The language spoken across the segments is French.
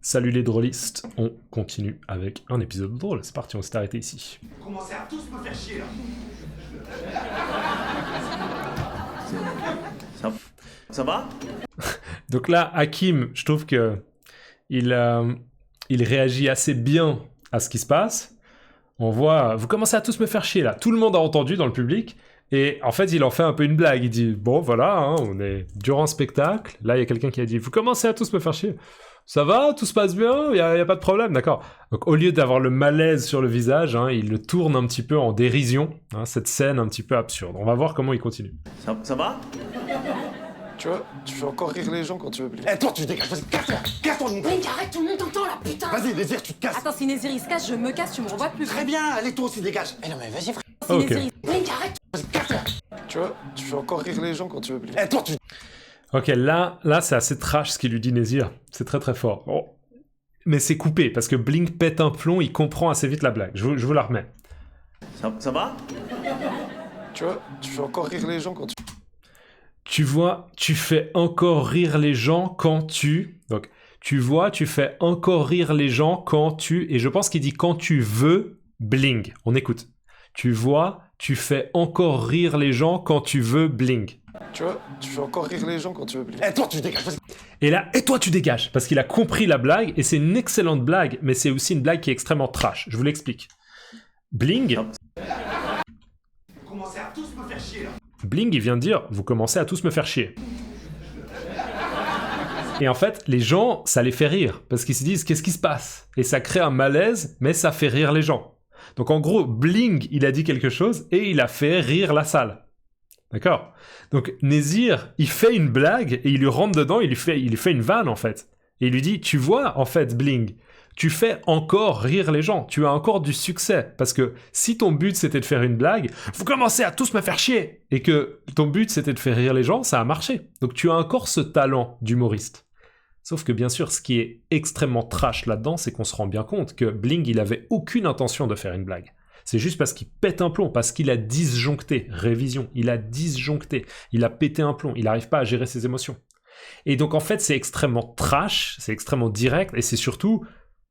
Salut les drôlistes, on continue avec un épisode drôle. C'est parti, on s'est arrêté ici. Vous commencez à tous me faire chier là. Ça va? Donc là, Hakim, je trouve que il réagit assez bien à ce qui se passe. On voit, vous commencez à tous me faire chier là. Tout le monde a entendu dans le public. Et en fait, il en fait un peu une blague. Il dit, bon voilà, hein, on est durant un spectacle. Là, il y a quelqu'un qui a dit, vous commencez à tous me faire chier. Ça va, tout se passe bien, y a pas de problème, d'accord. Donc au lieu d'avoir le malaise sur le visage, hein, il le tourne un petit peu en dérision, hein, cette scène un petit peu absurde. On va voir comment il continue. Ça va? Tu vois, tu fais encore rire les gens quand tu veux plus. Eh toi tu dégages, vas-y, casse-toi, casse-toi de mon... Blink, arrête, tout le monde t'entend là, putain. Vas-y, Désir, tu te casses. Attends, si Nézir il se casse, je me casse, tu me revois plus. Très bien, allez toi aussi dégage. Eh non mais vas-y frère. Si Ok. Nézir il... Blink, arrête. Vas-y, casse-toi. Tu vois, tu fais encore rire les gens quand tu veux plus. Eh toi tu... Ok, là c'est assez trash ce qu'il lui dit Nézir. C'est très très fort. Oh. Mais c'est coupé, parce que Blink pète un plomb, il comprend assez vite la blague. Je vous la remets. Ça va? Tu vois, tu fais encore rire les gens quand tu... Tu vois, tu fais encore rire les gens quand tu... Donc, tu vois, tu fais encore rire les gens quand tu... Et je pense qu'il dit quand tu veux, bling. On écoute. Tu vois, tu fais encore rire les gens quand tu veux, bling. Tu vois, tu fais encore rire les gens quand tu veux plus. Eh toi tu dégages, vas-y. Et là, et toi tu dégages. Parce qu'il a compris la blague, et c'est une excellente blague, mais c'est aussi une blague qui est extrêmement trash. Je vous l'explique. Bling, Vous commencez à tous me faire chier là. Bling, il vient de dire, vous commencez à tous me faire chier. Et en fait, les gens, ça les fait rire, parce qu'ils se disent, qu'est-ce qui se passe? Et ça crée un malaise, mais ça fait rire les gens. Donc en gros, Bling, il a dit quelque chose, et il a fait rire la salle. D'accord? Donc Nézir, il fait une blague, et il lui rentre dedans, il lui fait une vanne, en fait. Et il lui dit, tu vois, en fait, Bling, tu fais encore rire les gens, tu as encore du succès, parce que si ton but c'était de faire une blague, vous commencez à tous me faire chier, et que ton but c'était de faire rire les gens, ça a marché. Donc tu as encore ce talent d'humoriste. Sauf que bien sûr, ce qui est extrêmement trash là-dedans, c'est qu'on se rend bien compte que Bling, il avait aucune intention de faire une blague. C'est juste parce qu'il pète un plomb, parce qu'il a disjoncté, révision, il a disjoncté, il a pété un plomb, il n'arrive pas à gérer ses émotions. Et donc en fait, c'est extrêmement trash, c'est extrêmement direct, et c'est surtout,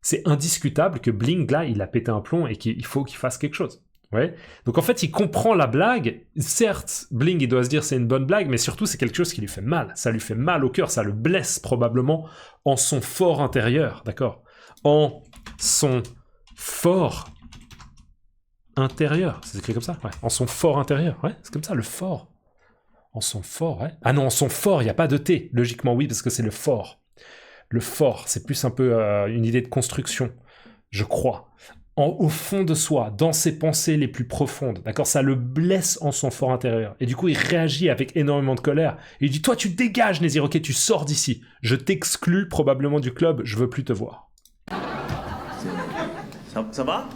c'est indiscutable que Bling, là, il a pété un plomb et qu'il faut qu'il fasse quelque chose. Ouais. Donc en fait, il comprend la blague. Certes, Bling, il doit se dire c'est une bonne blague, mais surtout, c'est quelque chose qui lui fait mal. Ça lui fait mal au cœur, ça le blesse probablement en son fort intérieur, d'accord? En son fort intérieur. C'est écrit comme ça? Ouais. En son fort intérieur. Ouais, c'est comme ça, le fort. En son fort, ouais. Ah non, en son fort, il n'y a pas de T. Logiquement, oui, parce que c'est le fort. Le fort, c'est plus un peu une idée de construction, je crois. Au fond de soi, dans ses pensées les plus profondes, d'accord, ça le blesse en son fort intérieur. Et du coup, il réagit avec énormément de colère. Et il dit, toi, tu dégages, Nézir, ok, tu sors d'ici. Je t'exclus probablement du club, je veux plus te voir. Ça va?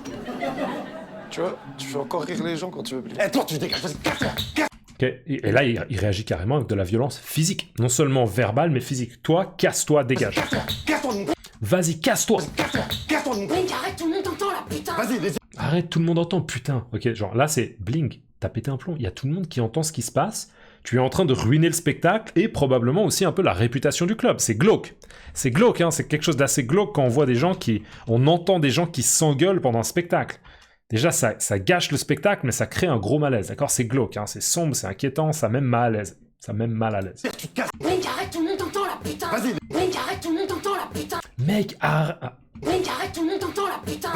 Tu vois, tu fais encore rire les gens quand tu veux plus. Eh toi tu dégages, vas-y, casse-toi, casse-toi. Okay. Et là, il réagit carrément avec de la violence physique. Non seulement verbale, mais physique. Toi, casse-toi, dégage. Casse-toi de mon... Vas-y, casse-toi. Casse-toi, casse-toi de mon... Blink, arrête, tout le monde t'entend là, putain. Vas-y, Désir. Arrête, tout le monde entend, putain. Ok, genre là, c'est Blink, t'as pété un plomb. Il y a tout le monde qui entend ce qui se passe. Tu es en train de ruiner le spectacle et probablement aussi un peu la réputation du club. C'est glauque. C'est glauque, hein. C'est quelque chose d'assez glauque quand on voit des gens qui... On entend des gens qui s'engueulent pendant un spectacle. Déjà, ça gâche le spectacle, mais ça crée un gros malaise, d'accord? C'est glauque, hein. C'est sombre, c'est inquiétant, ça met mal à l'aise. Ça met mal à l'aise. Tu te casses. Blink, arrête, tout le monde t'entend là, putain. Vas-y. Blink, arrête, tout le monde t'entend là, putain. Mec, Blink, arrête, tout le monde t'entend là, putain.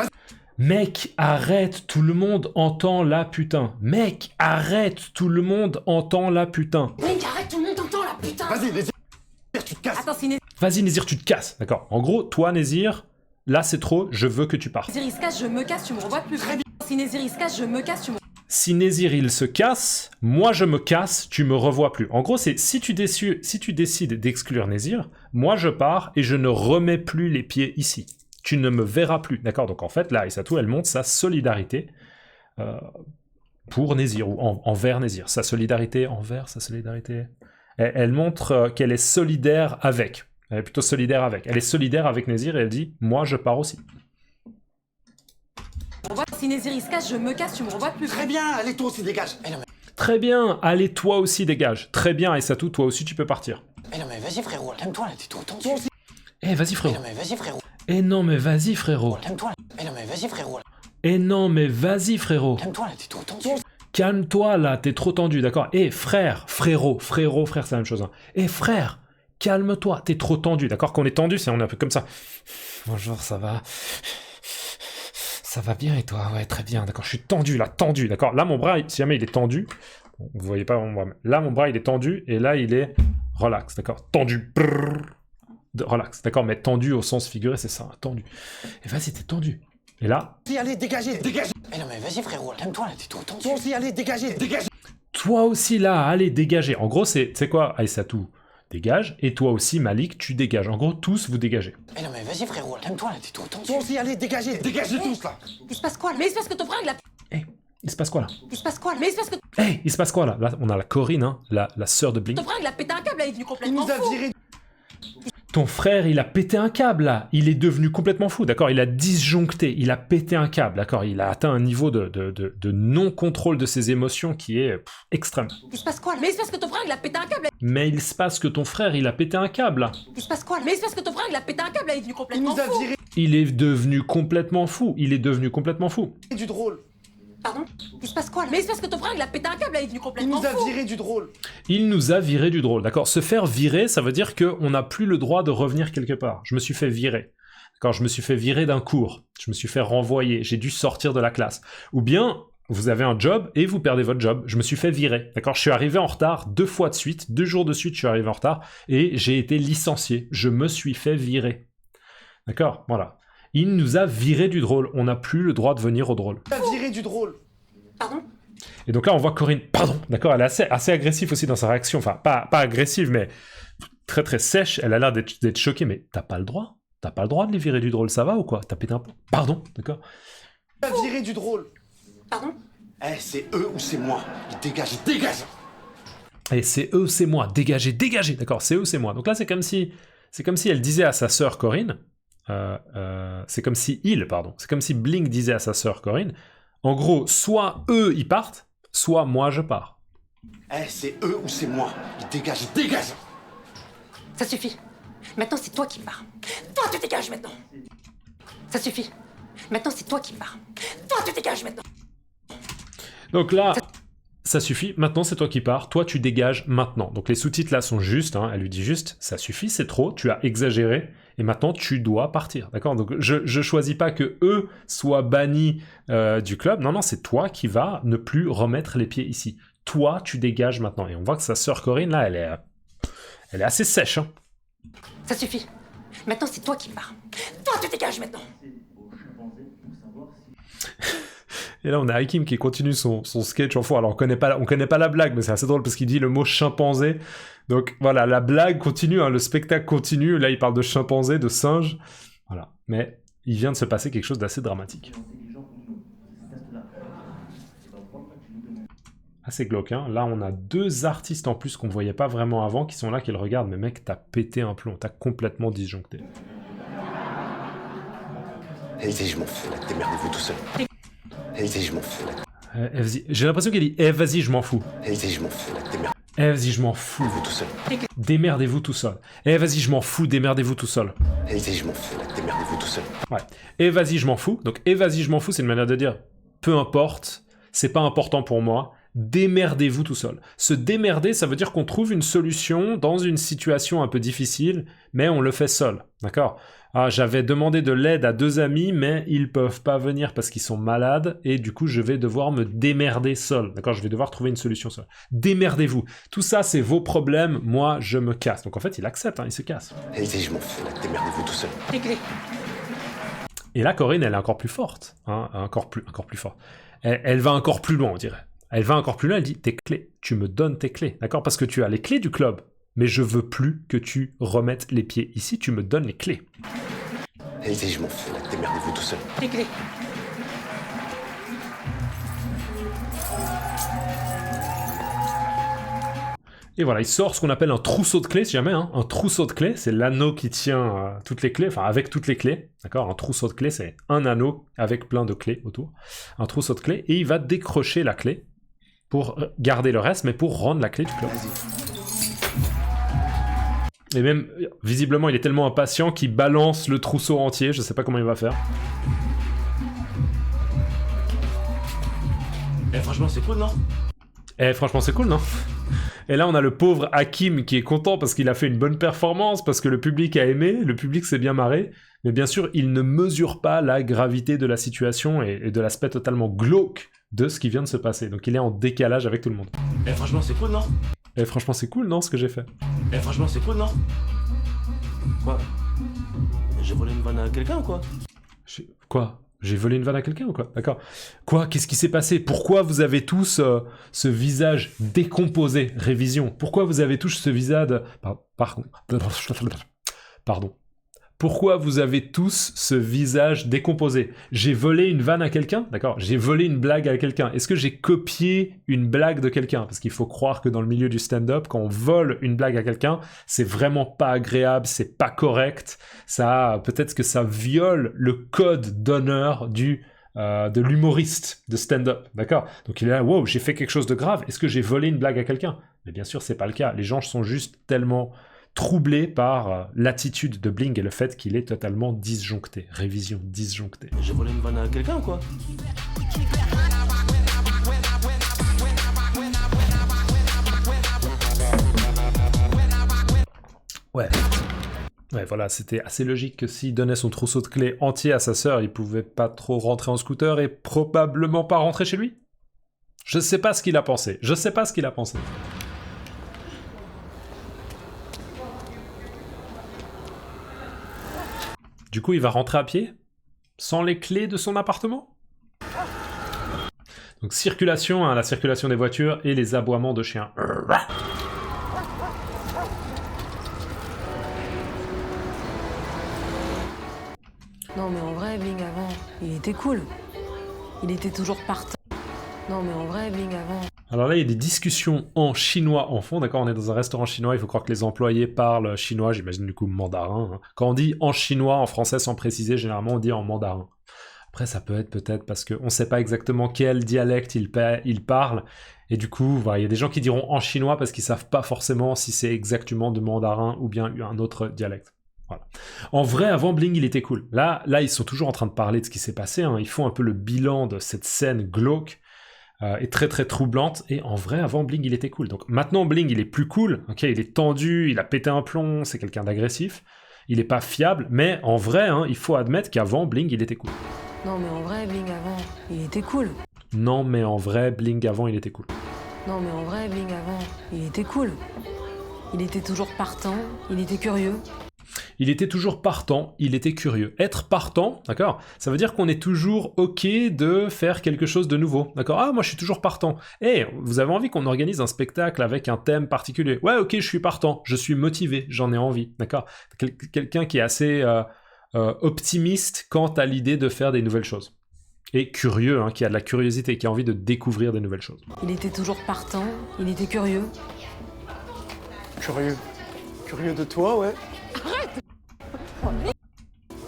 Mec, arrête, tout le monde entend la putain. Mec, arrête, tout le monde entend la putain. Blink, arrête, tout le monde t'entend là, putain. Vas-y, Désir, tu te casses. Attends, si Nézir Vas-y, Nézir, tu te casses. D'accord. En gros, toi, Nézir, là, c'est trop, je veux que tu partes. il se casse, je me casse, tu me revois plus. Très bien. Si Nézir il se casse, je me casse, tu me... Si Nézir, il se casse, moi, je me casse, tu me revois plus. En gros, c'est si tu décides d'exclure Nézir, moi, je pars et je ne remets plus les pieds ici. Tu ne me verras plus. D'accord? Donc, en fait, là, Aïssatou, elle montre sa solidarité pour Nézir, ou envers Nézir. Sa solidarité envers, sa solidarité... Elle montre qu'elle est solidaire avec. Elle est plutôt solidaire avec. Elle est solidaire avec Nézir et elle dit « Moi, je pars aussi ». Si Nézir il se casse, je me casse, tu me revois plus. Très bien, allez toi aussi dégage. Eh non mais... Très bien, allez, toi aussi, dégage. Très bien, Aïssatou, toi aussi, tu peux partir. Eh non mais vas-y frérot, calme-toi là, t'es tout le temps dessus. Eh, vas-y, Eh frérot. non mais vas-y frérot. Eh non, mais vas-y, frérot. Calme-toi là. Eh non mais vas-y frérot là. Eh non, mais vas-y, frérot. Calme-toi là, t'es trop tendu. Calme-toi, là, t'es trop tendu, d'accord? Eh, frère, frérot, frère, c'est la même chose. Hein. Eh, frère, calme-toi, t'es trop tendu, d'accord? Quand on est tendu, on est un peu comme ça. Bonjour, ça va? Ça va bien et toi? Ouais, très bien, d'accord, je suis tendu, là, tendu, d'accord? Là, mon bras, si jamais il est tendu, vous voyez pas mon bras, mais là, mon bras, il est tendu, et là, il est relax, d'accord? Tendu, brrr, relax, d'accord? Mais tendu au sens figuré, c'est ça, tendu. Et vas-y, t'es tendu. Et là... Si, allez, dégagez. Eh non mais vas-y frérot, calme-toi là, t'es trop tendu. Toi aussi, allez, dégagez. Toi aussi, là, allez, dégagez. En gros, c'est quoi? Aïssatou, dégage, et toi aussi, Malik, tu dégages. En gros, tous, vous dégagez. Eh non mais vas-y frérot, calme-toi là, t'es trop tendu. Toi aussi, allez, dégagez. Dégagez tous là. Il se passe quoi là? Mais il se passe que ton frère il a... Eh, il se passe quoi, là? Il se passe quoi là? Mais il se passe que Eh, il se passe quoi, là? Là, on a la Corinne, hein, la sœur de Blink. ton frère il a pété un câble là, il est devenu Il complètement nous a fou. viré. Ton frère, il a pété un câble, là. Il est devenu complètement fou, d'accord? Il a disjoncté, il a pété un câble, d'accord? Il a atteint un niveau de non-contrôle de ses émotions qui est extrême. Il se passe quoi là? Mais il se passe que ton frère il a pété un câble là. Mais il se passe que ton frère, il a pété un câble, là. Il se passe quoi là? Mais il se passe que ton frère il a pété un câble là, il est devenu Il complètement nous a fou. viré Il est devenu complètement fou. Il est devenu complètement fou. du drôle. Pardon? Il se passe quoi là? Mais il se passe que ton frère il a pété un câble là, il est devenu Il complètement nous a fou. viré du drôle. Il nous a viré du drôle, d'accord? Se faire virer, ça veut dire qu'on n'a plus le droit de revenir quelque part. Je me suis fait virer. D'accord? Je me suis fait virer d'un cours. Je me suis fait renvoyer. J'ai dû sortir de la classe. Ou bien, vous avez un job et vous perdez votre job. Je me suis fait virer. D'accord? Je suis arrivé en retard 2 fois de suite. 2 jours de suite, je suis arrivé en retard. Et j'ai été licencié. Je me suis fait virer. D'accord? Voilà. Il nous a viré du drôle. On n'a plus le droit de venir au drôle. Il nous a viré du drôle. Pardon? Et donc là, on voit Corinne, pardon, d'accord, elle est assez agressive aussi dans sa réaction, enfin, pas agressive, mais très très sèche, elle a l'air d'être choquée, mais t'as pas le droit de les virer du drôle, ça va ou quoi? T'as pété un plomb? Pardon, d'accord? Il nous a viré du drôle. Pardon? Eh, c'est eux ou c'est moi. Dégage, dégage. Et c'est eux, c'est moi, dégagez, dégagez, d'accord, c'est eux, c'est moi. Donc là, c'est comme si elle disait à sa sœur Corinne, c'est comme si Blink disait à sa sœur Corinne, en gros, soit eux, ils partent, soit moi, je pars. Eh, c'est eux ou c'est moi. Dégage, dégage. Ça suffit. Maintenant c'est toi qui pars. Toi tu dégages maintenant. Ça suffit. Maintenant c'est toi qui pars. Toi tu dégages maintenant. Donc là, ça suffit, maintenant c'est toi qui pars, toi tu dégages maintenant. Donc les sous-titres là sont justes, hein, elle lui dit juste, ça suffit, c'est trop, tu as exagéré, et maintenant tu dois partir, d'accord? Donc je choisis pas que eux soient bannis du club, non, c'est toi qui vas ne plus remettre les pieds ici. Toi, tu dégages maintenant. Et on voit que sa sœur Corinne, là, elle est assez sèche, hein. Ça suffit. Maintenant c'est toi qui pars. Toi tu dégages maintenant. Et là, on a Hakim qui continue son sketch en fond. Alors, on connaît pas la blague, mais c'est assez drôle parce qu'il dit le mot chimpanzé. Donc, voilà, la blague continue, hein, le spectacle continue. Là, il parle de chimpanzé, de singe. Voilà. Mais il vient de se passer quelque chose d'assez dramatique. Assez glauque, hein. Là, on a 2 artistes en plus qu'on voyait pas vraiment avant qui sont là, qui le regardent. Mais mec, t'as pété un plomb. T'as complètement disjoncté. Vas-y, je m'en fous, là. Démerdez-vous tout seul. Vas-y, je m'en fous, là. J'ai l'impression qu'elle dit « vas-y, je m'en fous ». Vas-y, je m'en fous, là. Démerdez-vous Vas-y, je m'en fous. tout seul. Démerdez-vous tout seul. Vas-y, je m'en fous, démerdez-vous tout seul. Vas-y, je m'en fous, là. Démerdez-vous tout seul. Ouais. Vas-y, je m'en fous. Donc, vas-y, je m'en fous, c'est une manière de dire peu importe, c'est pas important pour moi, démerdez-vous tout seul. Se démerder, ça veut dire qu'on trouve une solution dans une situation un peu difficile, mais on le fait seul. D'accord? Ah, j'avais demandé de l'aide à 2 amis, mais ils peuvent pas venir parce qu'ils sont malades, et du coup, je vais devoir me démerder seul. D'accord? Je vais devoir trouver une solution seul. Démerdez-vous. Tout ça, c'est vos problèmes, moi, je me casse. Donc en fait, il accepte, hein, il se casse. Vas-y, je m'en fous, là. Démerdez-vous tout seul. Réglé. Et là, Corinne, elle est encore plus forte. Hein, encore plus forte. Elle va encore plus loin, on dirait. Elle va encore plus loin, elle dit, tes clés, tu me donnes tes clés. D'accord? Parce que tu as les clés du club. Mais je veux plus que tu remettes les pieds ici, tu me donnes les clés. Vas-y, je m'en fous, là. Démerdez-vous tout seul. Réglé. Et voilà, il sort ce qu'on appelle un trousseau de clés, si jamais. Hein. Un trousseau de clés, c'est l'anneau qui tient toutes les clés, enfin avec toutes les clés. D'accord? Un trousseau de clés, c'est un anneau avec plein de clés autour. Un trousseau de clés, et il va décrocher la clé pour garder le reste, mais pour rendre la clé du club. Et même, visiblement, il est tellement impatient qu'il balance le trousseau entier. Je sais pas comment il va faire. Eh, franchement, c'est cool, non? Eh, franchement, c'est cool, non? Et là, on a le pauvre Hakim qui est content parce qu'il a fait une bonne performance, parce que le public a aimé, le public s'est bien marré. Mais bien sûr, il ne mesure pas la gravité de la situation et de l'aspect totalement glauque de ce qui vient de se passer. Donc il est en décalage avec tout le monde. Eh, franchement, c'est cool, non? Et franchement, c'est cool, non, ce que j'ai fait? Eh, franchement, c'est cool, non? Quoi? J'ai volé une vanne à quelqu'un ou quoi? Quoi? J'ai volé une vanne à quelqu'un ou quoi? D'accord. Quoi? Qu'est-ce qui s'est passé? Pourquoi vous avez tous ce visage décomposé? Révision. Pourquoi vous avez tous ce visage... Pardon. Pourquoi vous avez tous ce visage décomposé? J'ai volé une vanne à quelqu'un? D'accord. J'ai volé une blague à quelqu'un. Est-ce que j'ai copié une blague de quelqu'un? Parce qu'il faut croire que dans le milieu du stand-up, quand on vole une blague à quelqu'un, c'est vraiment pas agréable, c'est pas correct. Peut-être que ça viole le code d'honneur de l'humoriste de stand-up. D'accord. Donc il est là, wow, j'ai fait quelque chose de grave. Est-ce que j'ai volé une blague à quelqu'un? Mais bien sûr, c'est pas le cas. Les gens sont juste tellement troublé par l'attitude de Bling et le fait qu'il est totalement disjoncté. Révision disjonctée. J'ai volé une vanne à quelqu'un ou quoi? Ouais, voilà, c'était assez logique que s'il donnait son trousseau de clés entier à sa sœur, il pouvait pas trop rentrer en scooter et probablement pas rentrer chez lui. Je sais pas ce qu'il a pensé. Du coup, il va rentrer à pied? Sans les clés de son appartement? Donc circulation, la circulation des voitures et les aboiements de chiens. Non mais en vrai, Bling avant, il était cool. Il était toujours partant. Non mais en vrai, Bling avant... Alors là, il y a des discussions en chinois en fond, d'accord? On est dans un restaurant chinois, il faut croire que les employés parlent chinois, j'imagine du coup mandarin. Hein. Quand on dit en chinois, en français sans préciser, généralement on dit en mandarin. Après, ça peut être peut-être parce qu'on ne sait pas exactement quel dialecte il parle, et du coup, voilà, il y a des gens qui diront en chinois parce qu'ils ne savent pas forcément si c'est exactement de mandarin ou bien un autre dialecte. Voilà. En vrai, avant Bling, il était cool. Là, ils sont toujours en train de parler de ce qui s'est passé, hein. Ils font un peu le bilan de cette scène glauque, et très très troublante, et en vrai, avant Bling, il était cool. Donc maintenant, Bling, il est plus cool, ok, il est tendu, il a pété un plomb, c'est quelqu'un d'agressif, il est pas fiable, mais en vrai, hein, il faut admettre qu'avant, Bling, il était cool. Non mais en vrai, Bling avant, il était cool. Non, mais en vrai, Bling, avant, il était cool. Non mais en vrai, Bling avant, il était cool. Il était toujours partant, il était curieux. Il était toujours partant, il était curieux. Être partant, d'accord, ça veut dire qu'on est toujours OK de faire quelque chose de nouveau, d'accord? Ah, moi je suis toujours partant. Eh, vous avez envie qu'on organise un spectacle avec un thème particulier? Ouais, OK, je suis partant, je suis motivé, j'en ai envie, d'accord? Quelqu'un qui est assez optimiste quant à l'idée de faire des nouvelles choses. Et curieux, hein, qui a de la curiosité, qui a envie de découvrir des nouvelles choses. Il était toujours partant, il était curieux. Curieux. Curieux de toi, ouais.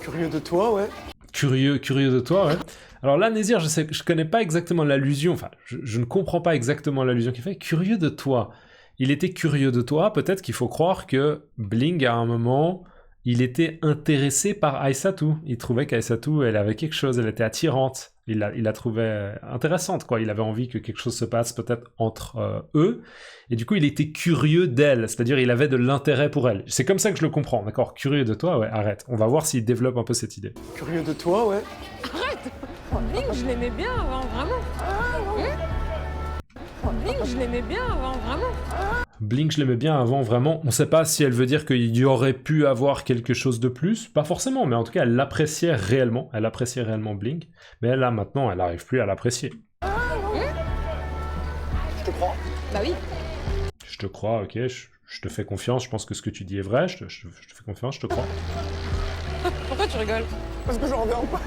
Curieux de toi, ouais. Curieux de toi, ouais. Alors là, Nézir, je connais pas exactement l'allusion, enfin, je ne comprends pas exactement l'allusion qu'il fait. Curieux de toi. Il était curieux de toi, peut-être qu'il faut croire que Bling, à un moment, il était intéressé par Aïssatou. Il trouvait qu'Aïssatou, elle avait quelque chose, elle était attirante. Il la trouvait intéressante, quoi. Il avait envie que quelque chose se passe peut-être entre eux. Et du coup, il était curieux d'elle. C'est-à-dire, il avait de l'intérêt pour elle. C'est comme ça que je le comprends, d'accord? Curieux de toi, ouais, arrête. On va voir s'il développe un peu cette idée. Curieux de toi, ouais. Arrête! Bling, je l'aimais bien avant, vraiment. Bling, je l'aimais bien avant, vraiment. Blink, je l'aimais bien avant, vraiment. On sait pas si elle veut dire qu'il y aurait pu avoir quelque chose de plus. Pas forcément, mais en tout cas, elle l'appréciait réellement. Elle appréciait réellement Blink. Mais là, maintenant, elle n'arrive plus à l'apprécier. Je te crois. Bah oui. Je te crois, ok. Je te fais confiance. Je pense que ce que tu dis est vrai. Je te fais confiance, je te crois. Pourquoi tu rigoles? Parce que je reviens pas.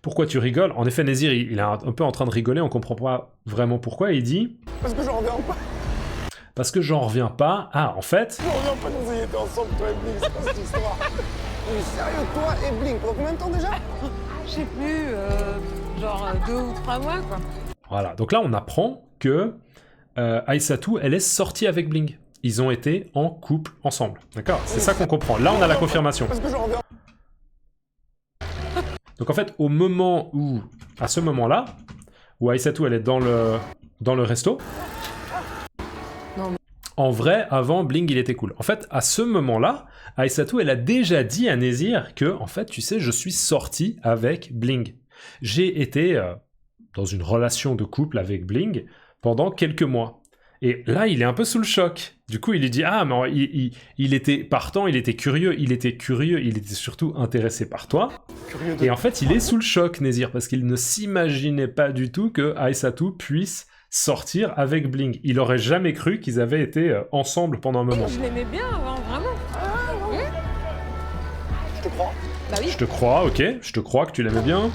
Pourquoi tu rigoles? En effet, Nézir, il est un peu en train de rigoler. On comprend pas vraiment pourquoi. Il dit... Parce que je reviens pas. Parce que j'en reviens pas. Ah, en fait... Je reviens pas, nous étions ensemble, toi et Bling, c'est quoi cette histoire? Mais sérieux, toi et Bling, pendant combien de temps déjà? Je sais plus, genre 2 ou 3 mois, quoi. Voilà, donc là, on apprend que Aïssatou, elle est sortie avec Bling. ils ont été en couple ensemble. D'accord? C'est ça qu'on comprend. Là, on a la confirmation. Parce que j'en reviens. Donc en fait, au moment où, à ce moment-là, où Aïssatou, elle est dans le resto, Non, mais- en vrai, avant, Bling, il était cool. En fait, à ce moment-là, Aïssatou, elle a déjà dit à Nézir que, en fait, tu sais, je suis sorti avec Bling. J'ai été dans une relation de couple avec Bling pendant quelques mois. Et là, il est un peu sous le choc. Du coup, il lui dit, ah, mais il était partant, il était curieux, il était surtout intéressé par toi. Et en fait, il est sous le choc, Nézir, parce qu'il ne s'imaginait pas du tout que Aïssatou puisse sortir avec Bling. Il aurait jamais cru qu'ils avaient été ensemble pendant un moment. Je l'aimais bien avant, vraiment. Je te crois. Bah oui, Je te crois, ok, je te crois que tu l'aimais bien.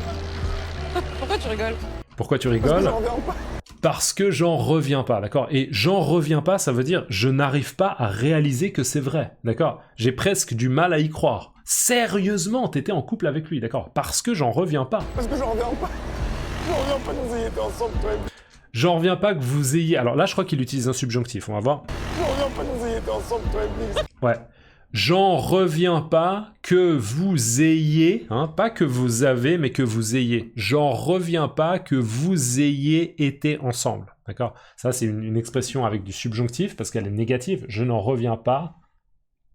pourquoi tu rigoles? Pourquoi tu Parce que rigoles? j'en reviens pas. Parce que j'en reviens pas, d'accord? Et j'en reviens pas, ça veut dire je n'arrive pas à réaliser que c'est vrai, d'accord? J'ai presque du mal à y croire. Sérieusement, t'étais en couple avec lui, d'accord? Parce que j'en reviens pas. Parce que j'en reviens pas. J'en reviens pas que vous ayez été ensemble, toi et Bling. J'en reviens pas que vous ayez... Alors là, je crois qu'il utilise un subjonctif, on va voir. J'en reviens pas que vous ayez été ensemble, toi et Bling. Ouais. J'en reviens pas que vous ayez, hein, pas que vous avez, mais que vous ayez. J'en reviens pas que vous ayez été ensemble, d'accord? Ça, c'est une expression avec du subjonctif, parce qu'elle est négative. Je n'en reviens pas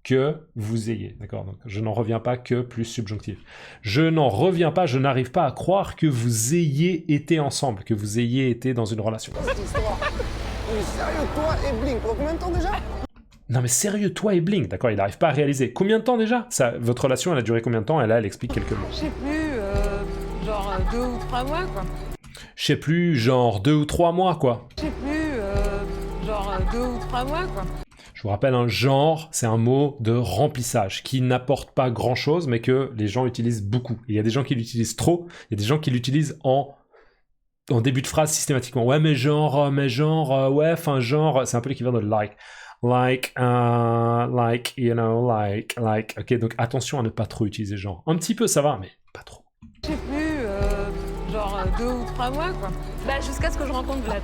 que vous ayez, d'accord? Donc, je n'en reviens pas que plus subjonctif. Je n'en reviens pas, je n'arrive pas à croire que vous ayez été ensemble, que vous ayez été dans une relation. Cette histoire. Mais sérieux, toi et Bling, pendant combien de temps déjà? Non mais sérieux, toi et Bling, d'accord, il n'arrive pas à réaliser. Combien de temps déjà? Ça, votre relation, elle a duré combien de temps? Et là, elle explique quelques mots. Je sais plus, genre 2 ou 3 mois, quoi. Je sais plus, genre 2 ou 3 mois, quoi. Je sais plus, genre 2 ou 3 mois, quoi. Je vous rappelle, un genre, c'est un mot de remplissage qui n'apporte pas grand-chose, mais que les gens utilisent beaucoup. Il y a des gens qui l'utilisent trop, il y a des gens qui l'utilisent en début de phrase systématiquement. Ouais, mais genre, ouais, enfin genre, c'est un peu l'équivalent de like. Like, you know, like. Ok, donc attention à ne pas trop utiliser genre. Un petit peu, ça va, mais pas trop. Je sais plus, genre 2 ou 3 mois, quoi. Bah, jusqu'à ce que je rencontre Vlad.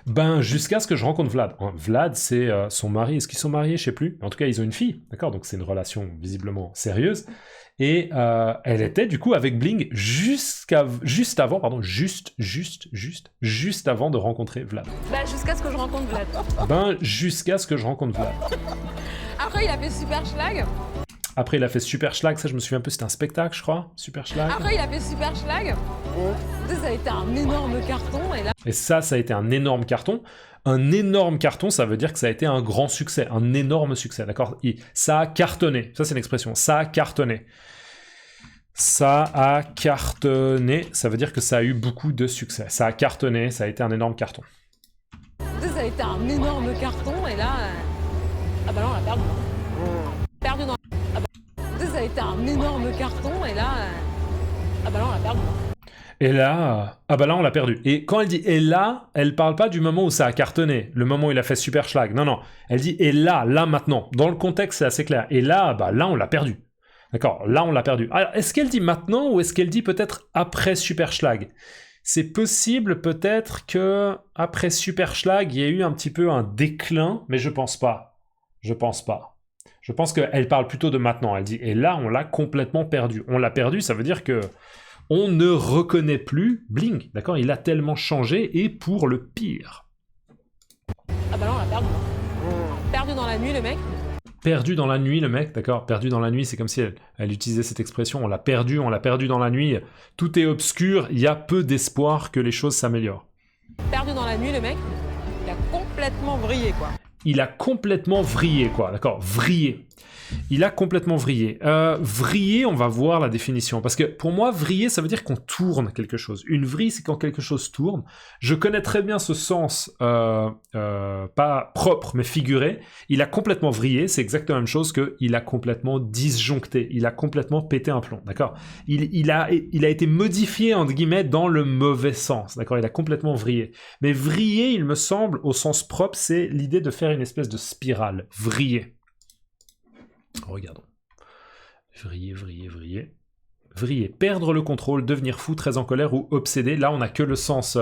Ben, jusqu'à ce que je rencontre Vlad. Vlad, c'est son mari. Est-ce qu'ils sont mariés? Je sais plus. En tout cas, ils ont une fille, d'accord? Donc c'est une relation visiblement sérieuse. Et elle était du coup avec Bling juste avant de rencontrer Vlad. Bah, jusqu'à ce que je rencontre Vlad. Ben, jusqu'à ce que je rencontre Vlad. Après, il a fait Super Schlag. Après, il a fait Super Schlag, ça je me souviens un peu, c'était un spectacle, je crois. Super Schlag. Après, il a fait Super Schlag. Ça a été un énorme carton, et là... Et ça a été un énorme carton. Un énorme carton, ça veut dire que ça a été un grand succès, un énorme succès, d'accord? Ça a cartonné, ça c'est l'expression, ça a cartonné. Ça a cartonné, ça veut dire que ça a eu beaucoup de succès. Ça a cartonné, ça a été un énorme carton. Ça a été un énorme carton, et là... Ah bah là, on l'a perdu. Perdu dans... Ah bah... Ça a été un énorme carton, et là... Ah bah là, on l'a perdu. Et là, ah bah là on l'a perdu. Et quand elle dit et là, elle parle pas du moment où ça a cartonné, le moment où il a fait Super Schlag. Non, non. Elle dit et là maintenant. Dans le contexte, c'est assez clair. Et là, bah là on l'a perdu. D'accord, là on l'a perdu. Alors, est-ce qu'elle dit maintenant ou est-ce qu'elle dit peut-être après Super Schlag? C'est possible peut-être que après Super Schlag, il y a eu un petit peu un déclin, mais je pense pas. Je pense pas. Je pense qu'elle parle plutôt de maintenant. Elle dit et là on l'a complètement perdu. On l'a perdu, ça veut dire que on ne reconnaît plus Bling, d'accord? Il a tellement changé et pour le pire. Ah bah là, on l'a perdu. Perdu dans la nuit, le mec. Perdu dans la nuit, le mec, d'accord? Perdu dans la nuit, c'est comme si elle utilisait cette expression. On l'a perdu dans la nuit. Tout est obscur, il y a peu d'espoir que les choses s'améliorent. Perdu dans la nuit, le mec. Il a complètement vrillé, quoi. Il a complètement vrillé, quoi, d'accord? Vrillé. Il a complètement vrillé. Vriller, on va voir la définition. Parce que pour moi, vriller, ça veut dire qu'on tourne quelque chose. Une vrille, c'est quand quelque chose tourne. Je connais très bien ce sens, pas propre, mais figuré. Il a complètement vrillé, c'est exactement la même chose que il a complètement disjoncté. Il a complètement pété un plomb, d'accord? Il a été modifié, entre guillemets, dans le mauvais sens, d'accord? Il a complètement vrillé. Mais vriller, il me semble, au sens propre, c'est l'idée de faire une espèce de spirale. Vriller. Regardons. Vriller. Vriller. Perdre le contrôle, devenir fou, très en colère ou obsédé. Là, on n'a que le sens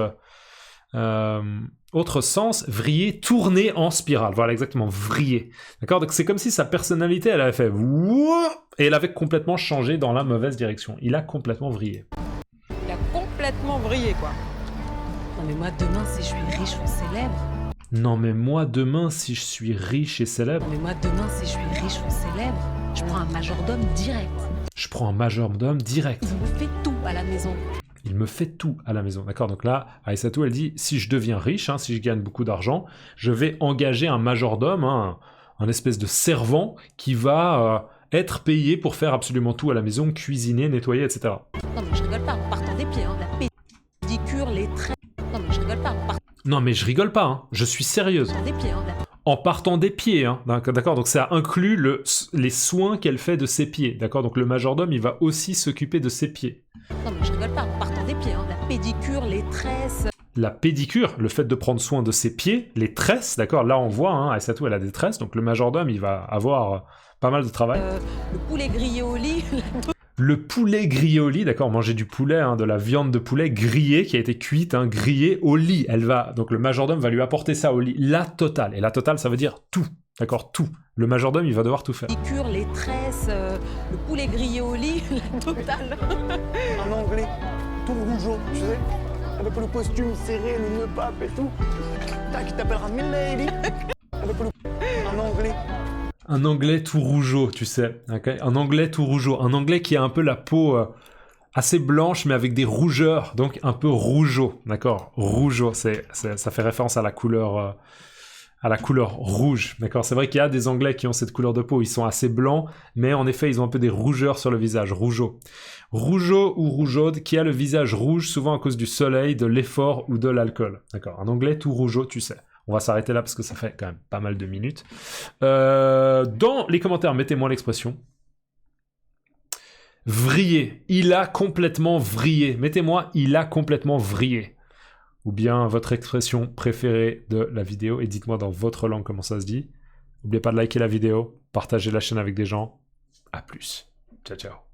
Autre sens, vriller, tourner en spirale. Voilà, exactement, vriller. D'accord? Donc c'est comme si sa personnalité, elle avait fait wouah, et elle avait complètement changé dans la mauvaise direction. Il a complètement vrillé. Il a complètement vrillé, quoi. Non mais moi demain si je suis riche ou célèbre. Non mais moi demain, si je suis riche et célèbre... Non mais moi demain si je suis riche ou célèbre, je prends un majordome direct. Je prends un majordome direct. Il me fait tout à la maison. Il me fait tout à la maison. D'accord? Donc là, Aïssatou, elle dit, si je deviens riche, hein, si je gagne beaucoup d'argent, je vais engager un majordome, hein, un espèce de servant qui va être payé pour faire absolument tout à la maison, cuisiner, nettoyer, etc. Non mais je rigole pas, en partant des pieds, hein, la pédicure, les traits. Non mais je rigole pas, en partant Non mais je rigole pas, hein, je suis sérieuse. des pieds, hein, En partant des pieds, hein, d'accord? Donc ça inclut les soins qu'elle fait de ses pieds, d'accord? Donc le majordome, il va aussi s'occuper de ses pieds. Non mais je rigole pas, en partant des pieds, hein, la pédicure, les tresses. La pédicure, le fait de prendre soin de ses pieds, les tresses, d'accord? Là on voit, hein, Aïssatou, elle a des tresses, donc le majordome, il va avoir pas mal de travail. Le poulet grillé au lit. Le poulet grillé au lit, d'accord, manger du poulet, hein, de la viande de poulet grillée, qui a été cuite, hein, grillée au lit. Donc le majordome va lui apporter ça au lit, la totale. Et la totale, ça veut dire tout, d'accord, tout. Le majordome, il va devoir tout faire. Pédicure, les tresses, le poulet grillé au lit, la totale. Un anglais, tout rougeau, tu sais, avec le costume serré, le nœud pape et tout. Tac, il t'appellera Milady. Avec un anglais. Un anglais tout rougeau, tu sais. Okay, un anglais tout rougeau. Un anglais qui a un peu la peau assez blanche, mais avec des rougeurs. Donc un peu rougeau. D'accord? Rougeau, ça fait référence à la couleur rouge. D'accord? C'est vrai qu'il y a des anglais qui ont cette couleur de peau. Ils sont assez blancs, mais en effet, ils ont un peu des rougeurs sur le visage. Rougeau. Rougeau ou rougeaude, qui a le visage rouge, souvent à cause du soleil, de l'effort ou de l'alcool. D'accord? Un anglais tout rougeau, tu sais. On va s'arrêter là parce que ça fait quand même pas mal de minutes. Dans les commentaires, mettez-moi l'expression. Vriller. Il a complètement vrillé. Mettez-moi, il a complètement vrillé. Ou bien votre expression préférée de la vidéo. Et dites-moi dans votre langue comment ça se dit. N'oubliez pas de liker la vidéo, partager la chaîne avec des gens. À plus. Ciao, ciao.